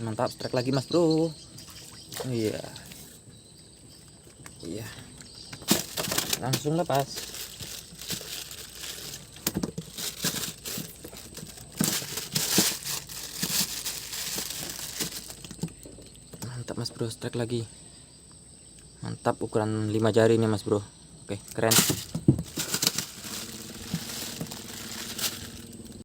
Mantap, strike lagi mas bro. Iya, iya, langsung lepas. Mantap mas bro, strike lagi. Mantap, ukuran 5 jari nih mas bro. Oke, keren.